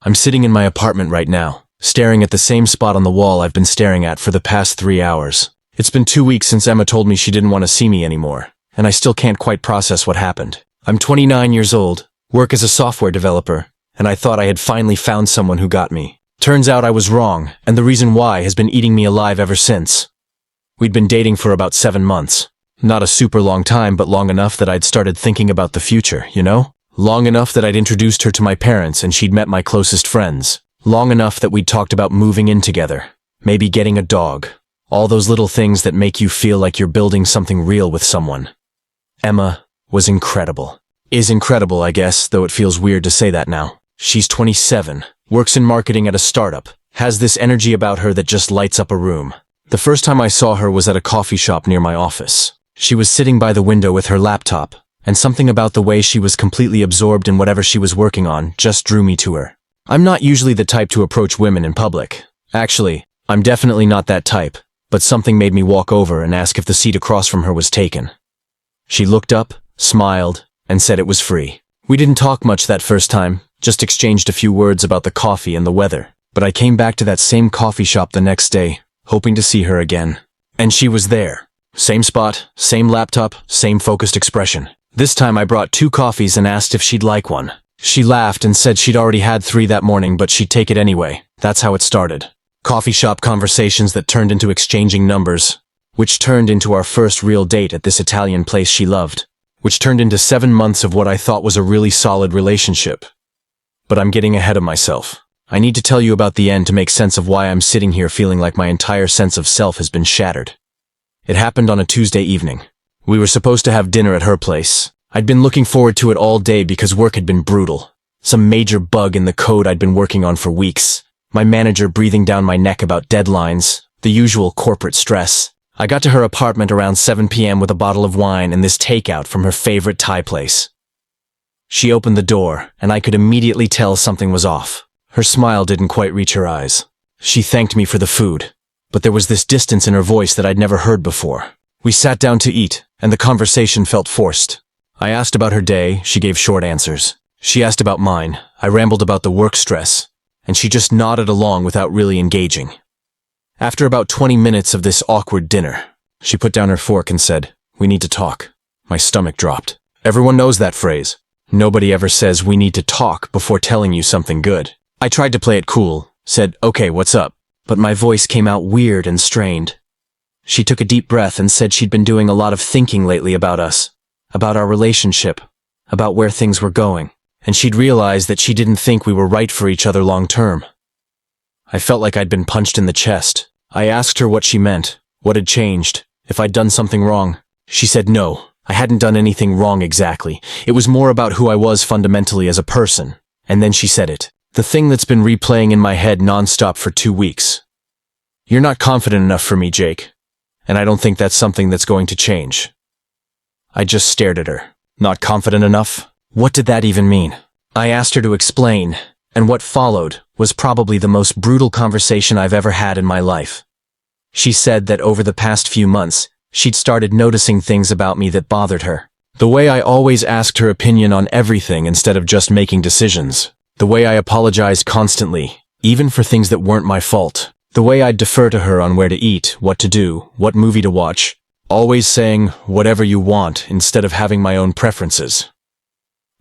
I'm sitting in my apartment right now, staring at the same spot on the wall I've been staring at for the past 3 hours. It's been 2 weeks since Emma told me she didn't want to see me anymore, and I still can't quite process what happened. I'm 29 years old, work as a software developer, and I thought I had finally found someone who got me. Turns out I was wrong, and the reason why has been eating me alive ever since. We'd been dating for about 7 months. Not a super long time, but long enough that I'd started thinking about the future, you know? Long enough that I'd introduced her to my parents and she'd met my closest friends. Long enough that we'd talked about moving in together. Maybe getting a dog. All those little things that make you feel like you're building something real with someone. Emma was incredible. Is incredible, I guess, though it feels weird to say that now. She's 27, works in marketing at a startup, has this energy about her that just lights up a room. The first time I saw her was at a coffee shop near my office. She was sitting by the window with her laptop, and something about the way she was completely absorbed in whatever she was working on just drew me to her. I'm not usually the type to approach women in public. Actually, I'm definitely not that type, but something made me walk over and ask if the seat across from her was taken. She looked up, smiled, and said it was free. We didn't talk much that first time, just exchanged a few words about the coffee and the weather, but I came back to that same coffee shop the next day, hoping to see her again. And she was there. Same spot, same laptop, same focused expression. This time I brought 2 coffees and asked if she'd like one. She laughed and said she'd already had 3 that morning, but she'd take it anyway. That's how it started. Coffee shop conversations that turned into exchanging numbers, which turned into our first real date at this Italian place she loved, which turned into 7 months of what I thought was a really solid relationship. But I'm getting ahead of myself. I need to tell you about the end to make sense of why I'm sitting here feeling like my entire sense of self has been shattered. It happened on a Tuesday evening. We were supposed to have dinner at her place. I'd been looking forward to it all day because work had been brutal. Some major bug in the code I'd been working on for weeks. My manager breathing down my neck about deadlines, the usual corporate stress. I got to her apartment around 7 p.m. with a bottle of wine and this takeout from her favorite Thai place. She opened the door, and I could immediately tell something was off. Her smile didn't quite reach her eyes. She thanked me for the food, but there was this distance in her voice that I'd never heard before. We sat down to eat, and the conversation felt forced. I asked about her day, she gave short answers. She asked about mine, I rambled about the work stress, and she just nodded along without really engaging. After about 20 minutes of this awkward dinner, she put down her fork and said, "We need to talk." My stomach dropped. Everyone knows that phrase. Nobody ever says we need to talk before telling you something good. I tried to play it cool, said, "Okay, what's up?" But my voice came out weird and strained. She took a deep breath and said she'd been doing a lot of thinking lately about us, about our relationship, about where things were going, and she'd realized that she didn't think we were right for each other long term. I felt like I'd been punched in the chest. I asked her what she meant, what had changed, if I'd done something wrong. She said no, I hadn't done anything wrong exactly. It was more about who I was fundamentally as a person. And then she said it. The thing that's been replaying in my head nonstop for 2 weeks. "You're not confident enough for me, Jake. And I don't think that's something that's going to change." I just stared at her. Not confident enough? What did that even mean? I asked her to explain, and what followed was probably the most brutal conversation I've ever had in my life. She said that over the past few months, she'd started noticing things about me that bothered her. The way I always asked her opinion on everything instead of just making decisions. The way I apologized constantly, even for things that weren't my fault. The way I'd defer to her on where to eat, what to do, what movie to watch. Always saying, "whatever you want," instead of having my own preferences.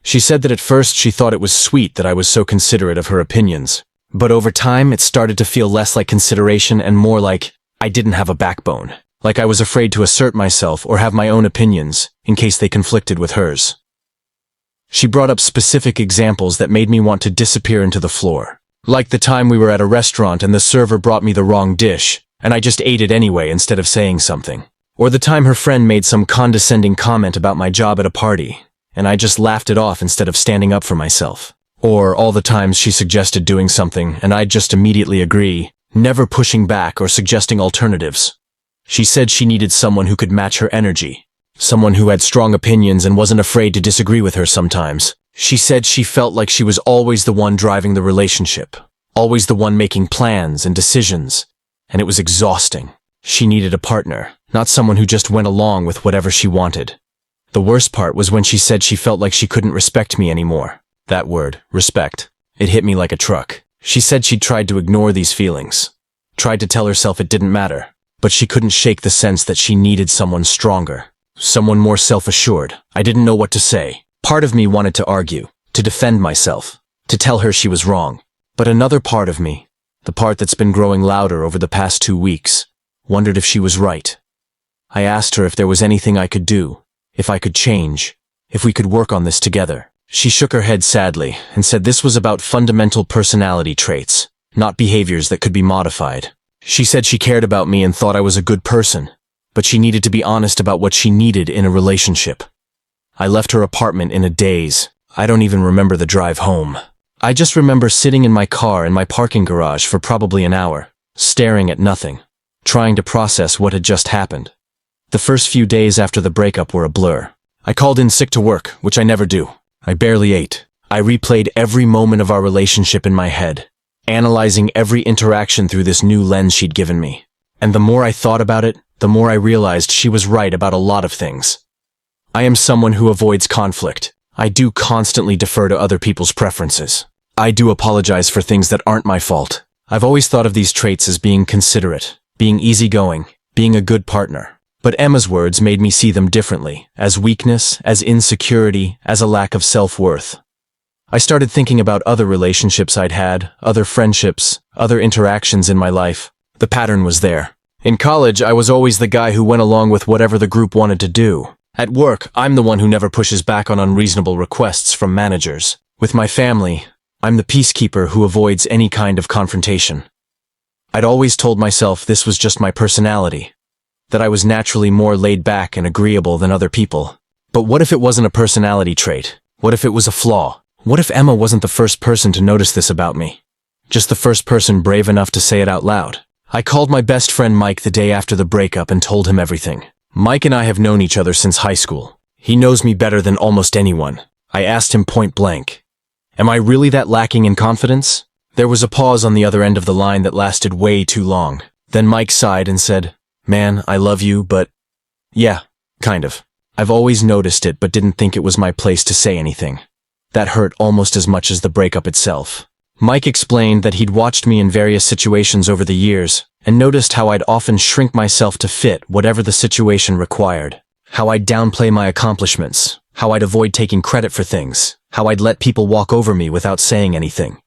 She said that at first she thought it was sweet that I was so considerate of her opinions. But over time, it started to feel less like consideration and more like I didn't have a backbone. Like I was afraid to assert myself or have my own opinions, in case they conflicted with hers. She brought up specific examples that made me want to disappear into the floor. Like the time we were at a restaurant and the server brought me the wrong dish, and I just ate it anyway instead of saying something. Or the time her friend made some condescending comment about my job at a party, and I just laughed it off instead of standing up for myself. Or all the times she suggested doing something and I'd just immediately agree, never pushing back or suggesting alternatives. She said she needed someone who could match her energy. Someone who had strong opinions and wasn't afraid to disagree with her sometimes. She said she felt like she was always the one driving the relationship, always the one making plans and decisions, and it was exhausting. She needed a partner, not someone who just went along with whatever she wanted. The worst part was when she said she felt like she couldn't respect me anymore. That word, respect, it hit me like a truck. She said she'd tried to ignore these feelings, tried to tell herself it didn't matter, but she couldn't shake the sense that she needed someone stronger, someone more self-assured. I didn't know what to say. Part of me wanted to argue, to defend myself, to tell her she was wrong. But another part of me, the part that's been growing louder over the past 2 weeks, wondered if she was right. I asked her if there was anything I could do, if I could change, if we could work on this together. She shook her head sadly and said this was about fundamental personality traits, not behaviors that could be modified. She said she cared about me and thought I was a good person, but she needed to be honest about what she needed in a relationship. I left her apartment in a daze. I don't even remember the drive home. I just remember sitting in my car in my parking garage for probably an hour, staring at nothing, trying to process what had just happened. The first few days after the breakup were a blur. I called in sick to work, which I never do. I barely ate. I replayed every moment of our relationship in my head, analyzing every interaction through this new lens she'd given me. And the more I thought about it, the more I realized she was right about a lot of things. I am someone who avoids conflict. I do constantly defer to other people's preferences. I do apologize for things that aren't my fault. I've always thought of these traits as being considerate, being easygoing, being a good partner. But Emma's words made me see them differently, as weakness, as insecurity, as a lack of self-worth. I started thinking about other relationships I'd had, other friendships, other interactions in my life. The pattern was there. In college, I was always the guy who went along with whatever the group wanted to do. At work, I'm the one who never pushes back on unreasonable requests from managers. With my family, I'm the peacekeeper who avoids any kind of confrontation. I'd always told myself this was just my personality, that I was naturally more laid back and agreeable than other people. But what if it wasn't a personality trait? What if it was a flaw? What if Emma wasn't the first person to notice this about me? Just the first person brave enough to say it out loud. I called my best friend Mike the day after the breakup and told him everything. Mike and I have known each other since high school. He knows me better than almost anyone. I asked him point blank, am I really that lacking in confidence? There was a pause on the other end of the line that lasted way too long. Then Mike sighed and said, man, I love you, but yeah, kind of. I've always noticed it but didn't think it was my place to say anything. That hurt almost as much as the breakup itself. Mike explained that he'd watched me in various situations over the years and noticed how I'd often shrink myself to fit whatever the situation required, how I'd downplay my accomplishments, how I'd avoid taking credit for things, how I'd let people walk over me without saying anything.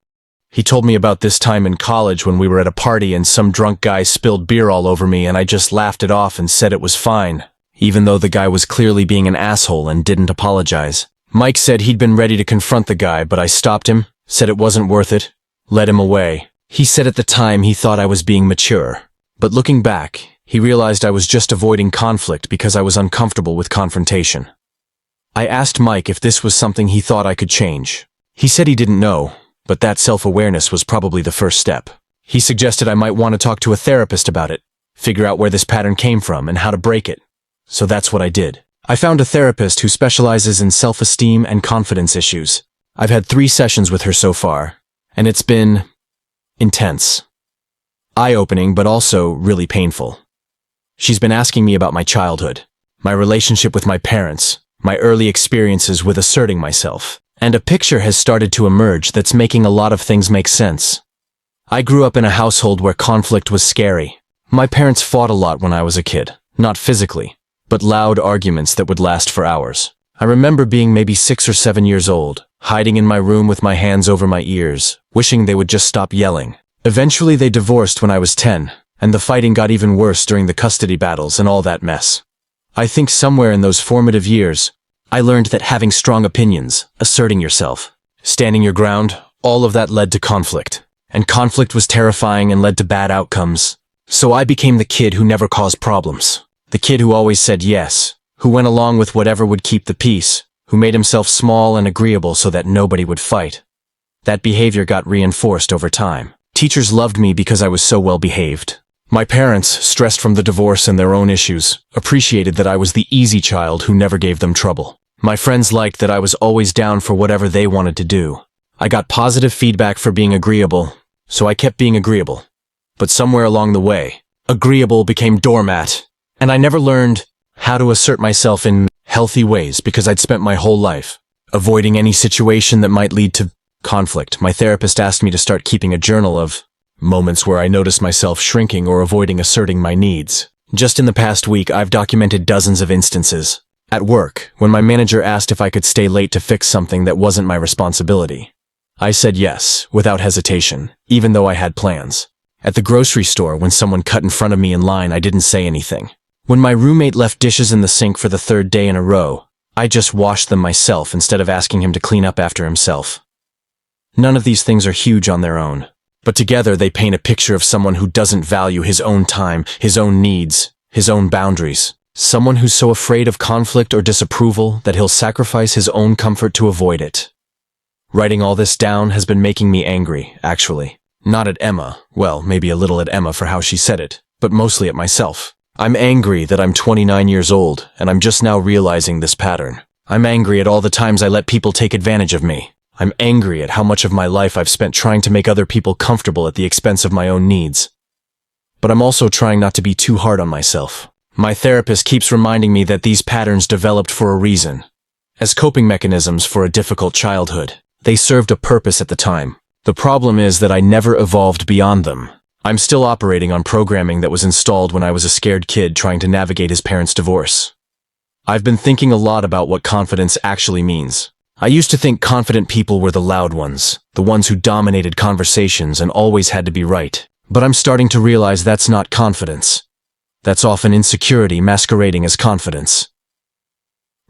He told me about this time in college when we were at a party and some drunk guy spilled beer all over me and I just laughed it off and said it was fine, even though the guy was clearly being an asshole and didn't apologize. Mike said he'd been ready to confront the guy, but I stopped him, said it wasn't worth it, led him away. He said at the time he thought I was being mature, but looking back, he realized I was just avoiding conflict because I was uncomfortable with confrontation. I asked Mike if this was something he thought I could change. He said he didn't know, but that self-awareness was probably the first step. He suggested I might want to talk to a therapist about it, figure out where this pattern came from and how to break it. So that's what I did. I found a therapist who specializes in self-esteem and confidence issues. I've had 3 sessions with her so far, and it's been intense. Eye-opening, but also really painful. She's been asking me about my childhood, my relationship with my parents, my early experiences with asserting myself, and a picture has started to emerge that's making a lot of things make sense. I grew up in a household where conflict was scary. My parents fought a lot when I was a kid, not physically, but loud arguments that would last for hours. I remember being maybe 6 or 7 years old, hiding in my room with my hands over my ears, wishing they would just stop yelling. Eventually they divorced when I was 10, and the fighting got even worse during the custody battles and all that mess. I think somewhere in those formative years, I learned that having strong opinions, asserting yourself, standing your ground, all of that led to conflict. And conflict was terrifying and led to bad outcomes. So I became the kid who never caused problems. The kid who always said yes, who went along with whatever would keep the peace, who made himself small and agreeable so that nobody would fight. That behavior got reinforced over time. Teachers loved me because I was so well behaved. My parents, stressed from the divorce and their own issues, appreciated that I was the easy child who never gave them trouble. My friends liked that I was always down for whatever they wanted to do. I got positive feedback for being agreeable, so I kept being agreeable. But somewhere along the way, agreeable became doormat, and I never learned how to assert myself in healthy ways because I'd spent my whole life avoiding any situation that might lead to Conflict. My therapist asked me to start keeping a journal of moments where I noticed myself shrinking or avoiding asserting my needs. Just in the past week, I've documented dozens of instances. At work, when my manager asked if I could stay late to fix something that wasn't my responsibility, I said yes, without hesitation, even though I had plans. At the grocery store, when someone cut in front of me in line, I didn't say anything. When my roommate left dishes in the sink for the third day in a row, I just washed them myself instead of asking him to clean up after himself. None of these things are huge on their own, but together they paint a picture of someone who doesn't value his own time, his own needs, his own boundaries. Someone who's so afraid of conflict or disapproval that he'll sacrifice his own comfort to avoid it. Writing all this down has been making me angry, actually. Not at Emma, well, maybe a little at Emma for how she said it, but mostly at myself. I'm angry that I'm 29 years old, and I'm just now realizing this pattern. I'm angry at all the times I let people take advantage of me. I'm angry at how much of my life I've spent trying to make other people comfortable at the expense of my own needs. But I'm also trying not to be too hard on myself. My therapist keeps reminding me that these patterns developed for a reason. As coping mechanisms for a difficult childhood, they served a purpose at the time. The problem is that I never evolved beyond them. I'm still operating on programming that was installed when I was a scared kid trying to navigate his parents' divorce. I've been thinking a lot about what confidence actually means. I used to think confident people were the loud ones, the ones who dominated conversations and always had to be right. But I'm starting to realize that's not confidence. That's often insecurity masquerading as confidence.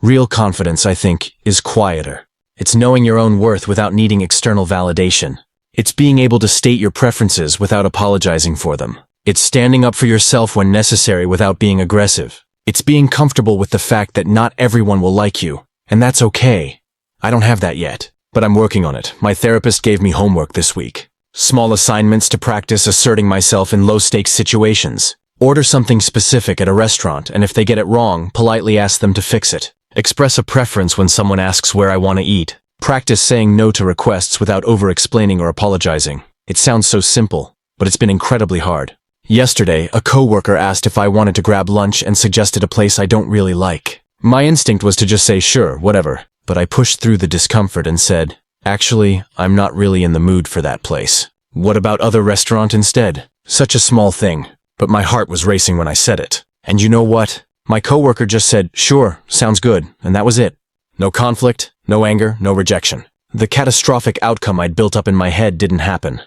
Real confidence, I think, is quieter. It's knowing your own worth without needing external validation. It's being able to state your preferences without apologizing for them. It's standing up for yourself when necessary without being aggressive. It's being comfortable with the fact that not everyone will like you, and that's okay. I don't have that yet, but I'm working on it. My therapist gave me homework this week. Small assignments to practice asserting myself in low-stakes situations. Order something specific at a restaurant, and if they get it wrong, politely ask them to fix it. Express a preference when someone asks where I want to eat. Practice saying no to requests without over-explaining or apologizing. It sounds so simple, but it's been incredibly hard. Yesterday, a coworker asked if I wanted to grab lunch and suggested a place I don't really like. My instinct was to just say sure, whatever, but I pushed through the discomfort and said, actually, I'm not really in the mood for that place. What about other restaurant instead? Such a small thing, but my heart was racing when I said it. And you know what? My coworker just said, sure, sounds good, and that was it. No conflict, no anger, no rejection. The catastrophic outcome I'd built up in my head didn't happen.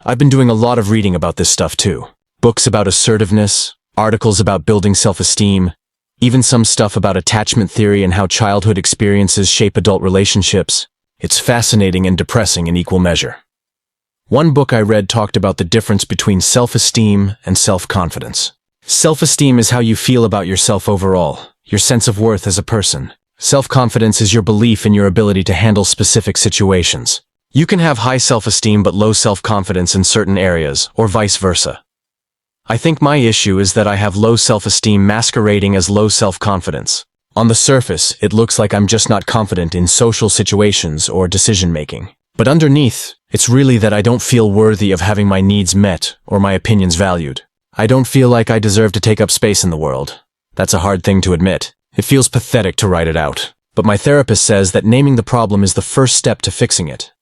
I've been doing a lot of reading about this stuff too. Books about assertiveness, articles about building self-esteem, even some stuff about attachment theory and how childhood experiences shape adult relationships. It's fascinating and depressing in equal measure. One book I read talked about the difference between self-esteem and self-confidence. Self-esteem is how you feel about yourself overall, your sense of worth as a person. Self-confidence is your belief in your ability to handle specific situations. You can have high self-esteem but low self-confidence in certain areas, or vice versa. I think my issue is that I have low self-esteem masquerading as low self-confidence. On the surface, it looks like I'm just not confident in social situations or decision-making. But underneath, it's really that I don't feel worthy of having my needs met or my opinions valued. I don't feel like I deserve to take up space in the world. That's a hard thing to admit. It feels pathetic to write it out. But my therapist says that naming the problem is the first step to fixing it.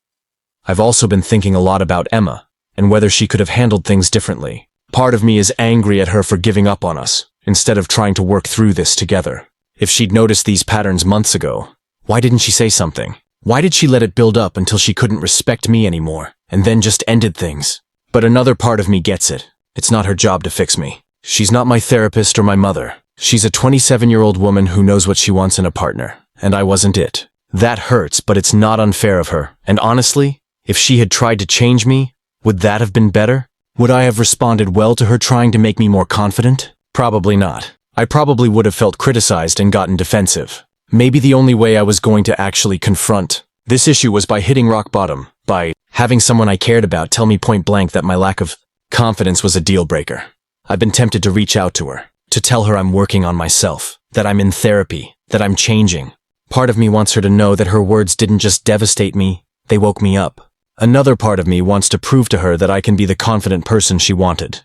I've also been thinking a lot about Emma, and whether she could have handled things differently. Part of me is angry at her for giving up on us, instead of trying to work through this together. If she'd noticed these patterns months ago, why didn't she say something? Why did she let it build up until she couldn't respect me anymore, and then just ended things? But another part of me gets it. It's not her job to fix me. She's not my therapist or my mother. She's a 27-year-old woman who knows what she wants in a partner, and I wasn't it. That hurts, but it's not unfair of her. And honestly, if she had tried to change me, would that have been better? Would I have responded well to her trying to make me more confident? Probably not. I probably would have felt criticized and gotten defensive. Maybe the only way I was going to actually confront this issue was by hitting rock bottom, by having someone I cared about tell me point blank that my lack of confidence was a deal breaker. I've been tempted to reach out to her, to tell her I'm working on myself, that I'm in therapy, that I'm changing. Part of me wants her to know that her words didn't just devastate me, they woke me up. Another part of me wants to prove to her that I can be the confident person she wanted.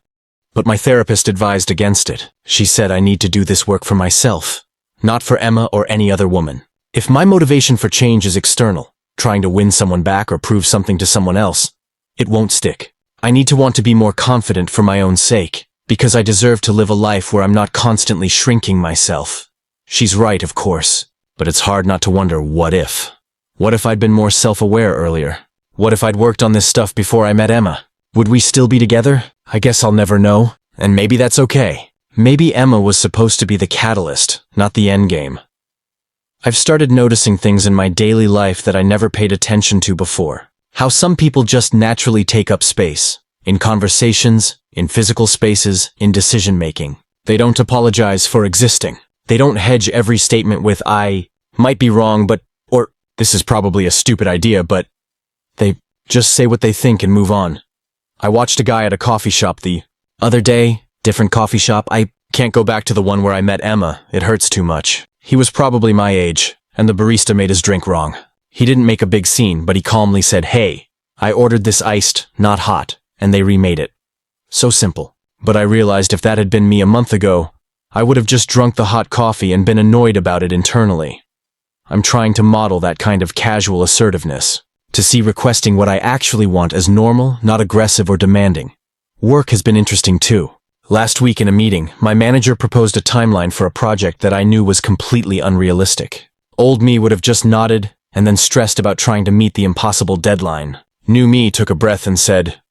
But my therapist advised against it. She said I need to do this work for myself, not for Emma or any other woman. If my motivation for change is external, trying to win someone back or prove something to someone else. It won't stick. I need to want to be more confident for my own sake, because I deserve to live a life where I'm not constantly shrinking myself. She's right, of course, but it's hard not to wonder, what if? What if I'd been more self-aware earlier? What if I'd worked on this stuff before I met Emma? Would we still be together? I guess I'll never know, and maybe that's okay. Maybe Emma was supposed to be the catalyst, not the endgame. I've started noticing things in my daily life that I never paid attention to before. How some people just naturally take up space. In conversations, in physical spaces, in decision-making. They don't apologize for existing. They don't hedge every statement with, "I might be wrong, but," or, "This is probably a stupid idea, but," they just say what they think and move on. I watched a guy at a coffee shop the other day, different coffee shop. I can't go back to the one where I met Emma. It hurts too much. He was probably my age, and the barista made his drink wrong. He didn't make a big scene, but he calmly said, "Hey, I ordered this iced, not hot," and they remade it. So simple. But I realized if that had been me a month ago, I would have just drunk the hot coffee and been annoyed about it internally. I'm trying to model that kind of casual assertiveness, to see requesting what I actually want as normal, not aggressive or demanding. Work has been interesting too. Last week in a meeting, my manager proposed a timeline for a project that I knew was completely unrealistic. Old me would have just nodded and then stressed about trying to meet the impossible deadline. New me took a breath and said,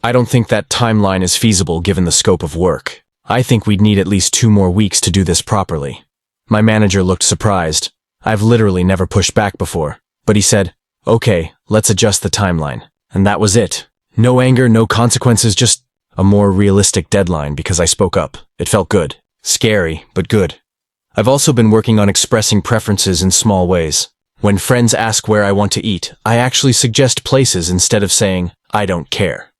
"I don't think that timeline is feasible given the scope of work. I think we'd need at least 2 more weeks to do this properly." My manager looked surprised. I've literally never pushed back before. But he said, "Okay, let's adjust the timeline." And that was it. No anger, no consequences, just a more realistic deadline because I spoke up. It felt good. Scary, but good. I've also been working on expressing preferences in small ways. When friends ask where I want to eat, I actually suggest places instead of saying, "I don't care."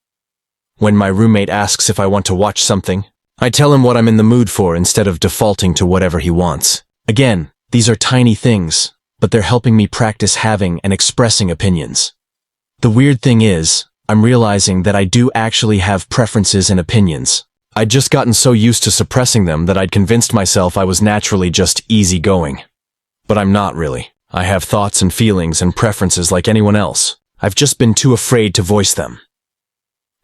When my roommate asks if I want to watch something, I tell him what I'm in the mood for instead of defaulting to whatever he wants. Again, these are tiny things, but they're helping me practice having and expressing opinions. The weird thing is, I'm realizing that I do actually have preferences and opinions. I'd just gotten so used to suppressing them that I'd convinced myself I was naturally just easygoing. But I'm not really. I have thoughts and feelings and preferences like anyone else. I've just been too afraid to voice them.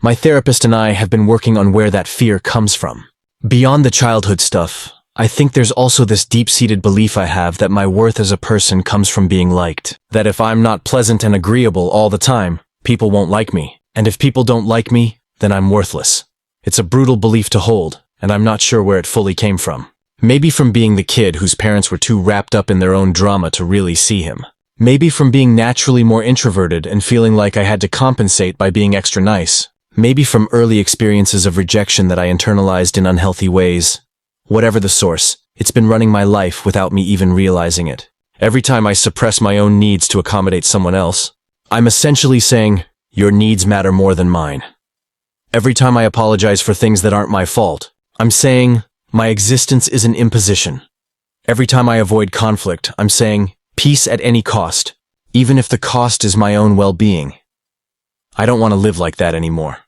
My therapist and I have been working on where that fear comes from. Beyond the childhood stuff, I think there's also this deep-seated belief I have that my worth as a person comes from being liked. That if I'm not pleasant and agreeable all the time, people won't like me. And if people don't like me, then I'm worthless. It's a brutal belief to hold, and I'm not sure where it fully came from. Maybe from being the kid whose parents were too wrapped up in their own drama to really see him. Maybe from being naturally more introverted and feeling like I had to compensate by being extra nice. Maybe from early experiences of rejection that I internalized in unhealthy ways. Whatever the source, it's been running my life without me even realizing it. Every time I suppress my own needs to accommodate someone else, I'm essentially saying, "Your needs matter more than mine." Every time I apologize for things that aren't my fault, I'm saying, "My existence is an imposition." Every time I avoid conflict, I'm saying, "Peace at any cost, even if the cost is my own well-being." I don't want to live like that anymore.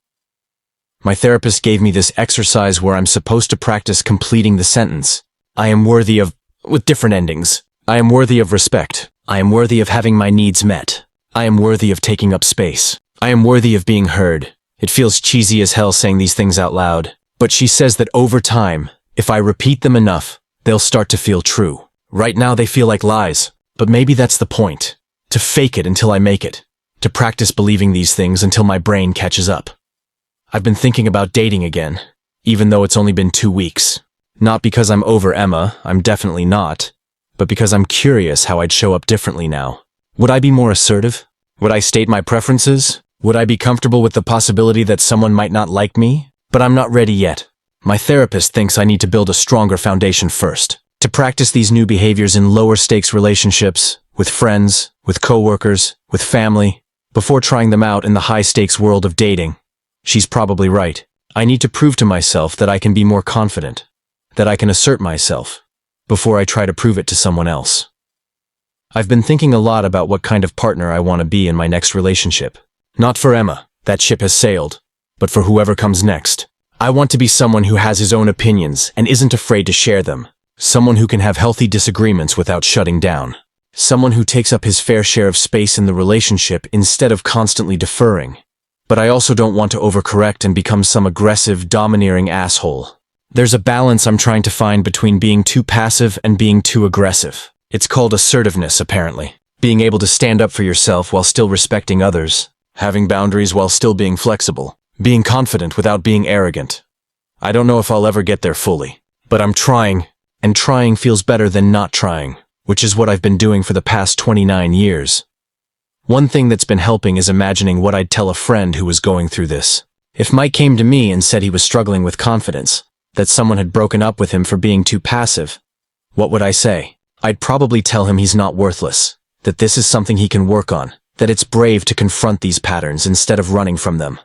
My therapist gave me this exercise where I'm supposed to practice completing the sentence. I am worthy of, with different endings. I am worthy of respect. I am worthy of having my needs met. I am worthy of taking up space. I am worthy of being heard. It feels cheesy as hell saying these things out loud, but she says that over time, if I repeat them enough, they'll start to feel true. Right now they feel like lies, but maybe that's the point. To fake it until I make it. To practice believing these things until my brain catches up. I've been thinking about dating again, even though it's only been 2 weeks. Not because I'm over Emma, I'm definitely not, but because I'm curious how I'd show up differently now. Would I be more assertive? Would I state my preferences? Would I be comfortable with the possibility that someone might not like me? But I'm not ready yet. My therapist thinks I need to build a stronger foundation first. To practice these new behaviors in lower stakes relationships, with friends, with coworkers, with family, before trying them out in the high stakes world of dating. She's probably right. I need to prove to myself that I can be more confident, that I can assert myself, before I try to prove it to someone else. I've been thinking a lot about what kind of partner I want to be in my next relationship. Not for Emma, that ship has sailed, but for whoever comes next. I want to be someone who has his own opinions and isn't afraid to share them. Someone who can have healthy disagreements without shutting down. Someone who takes up his fair share of space in the relationship instead of constantly deferring. But I also don't want to overcorrect and become some aggressive, domineering asshole. There's a balance I'm trying to find between being too passive and being too aggressive. It's called assertiveness, apparently. Being able to stand up for yourself while still respecting others. Having boundaries while still being flexible. Being confident without being arrogant. I don't know if I'll ever get there fully. But I'm trying, and trying feels better than not trying, which is what I've been doing for the past 29 years. One thing that's been helping is imagining what I'd tell a friend who was going through this. If Mike came to me and said he was struggling with confidence, that someone had broken up with him for being too passive, what would I say? I'd probably tell him he's not worthless, that this is something he can work on, that it's brave to confront these patterns instead of running from them.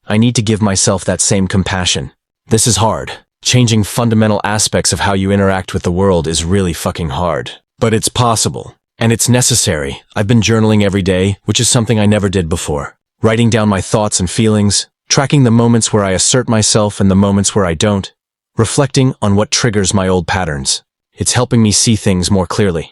I need to give myself that same compassion. This is hard. Changing fundamental aspects of how you interact with the world is really fucking hard. But it's possible. And it's necessary. I've been journaling every day, which is something I never did before. Writing down my thoughts and feelings, tracking the moments where I assert myself and the moments where I don't, reflecting on what triggers my old patterns. It's helping me see things more clearly.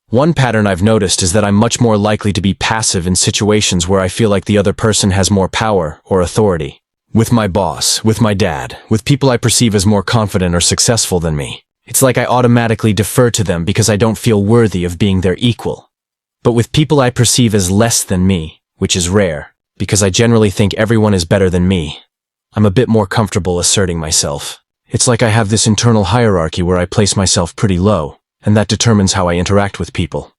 One pattern I've noticed is that I'm much more likely to be passive in situations where I feel like the other person has more power or authority. With my boss, with my dad, with people I perceive as more confident or successful than me. It's like I automatically defer to them because I don't feel worthy of being their equal. But with people I perceive as less than me, which is rare, because I generally think everyone is better than me, I'm a bit more comfortable asserting myself. It's like I have this internal hierarchy where I place myself pretty low, and that determines how I interact with people.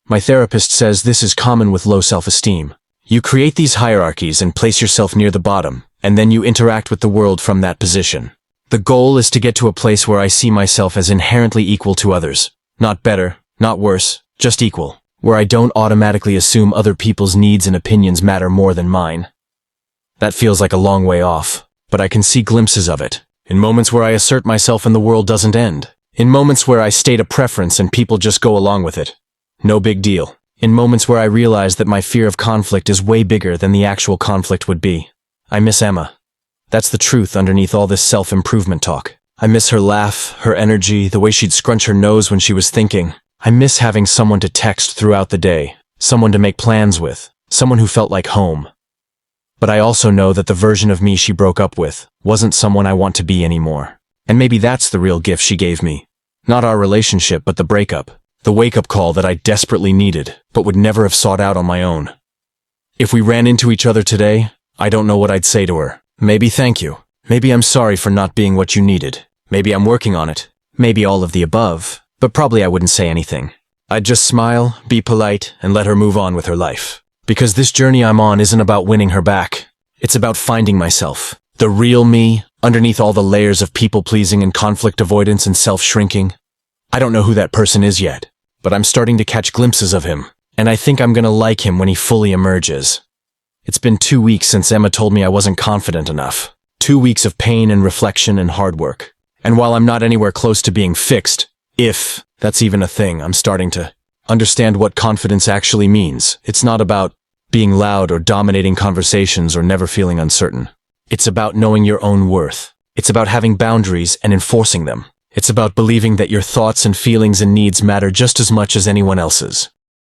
My therapist says this is common with low self-esteem. You create these hierarchies and place yourself near the bottom, and then you interact with the world from that position. The goal is to get to a place where I see myself as inherently equal to others. Not better, not worse, just equal. Where I don't automatically assume other people's needs and opinions matter more than mine. That feels like a long way off, but I can see glimpses of it. In moments where I assert myself and the world doesn't end. In moments where I state a preference and people just go along with it. No big deal. In moments where I realize that my fear of conflict is way bigger than the actual conflict would be. I miss Emma. That's the truth underneath all this self-improvement talk. I miss her laugh, her energy, the way she'd scrunch her nose when she was thinking. I miss having someone to text throughout the day, someone to make plans with, someone who felt like home. But I also know that the version of me she broke up with wasn't someone I want to be anymore. And maybe that's the real gift she gave me. Not our relationship, but the breakup. The wake-up call that I desperately needed, but would never have sought out on my own. If we ran into each other today, I don't know what I'd say to her. Maybe thank you. Maybe I'm sorry for not being what you needed. Maybe I'm working on it. Maybe all of the above. But probably I wouldn't say anything. I'd just smile, be polite, and let her move on with her life. Because this journey I'm on isn't about winning her back. It's about finding myself. The real me, underneath all the layers of people-pleasing and conflict avoidance and self-shrinking. I don't know who that person is yet, but I'm starting to catch glimpses of him, and I think I'm gonna like him when he fully emerges. It's been 2 weeks since Emma told me I wasn't confident enough. 2 weeks of pain and reflection and hard work. And while I'm not anywhere close to being fixed, if that's even a thing, I'm starting to understand what confidence actually means. It's not about being loud or dominating conversations or never feeling uncertain. It's about knowing your own worth. It's about having boundaries and enforcing them. It's about believing that your thoughts and feelings and needs matter just as much as anyone else's.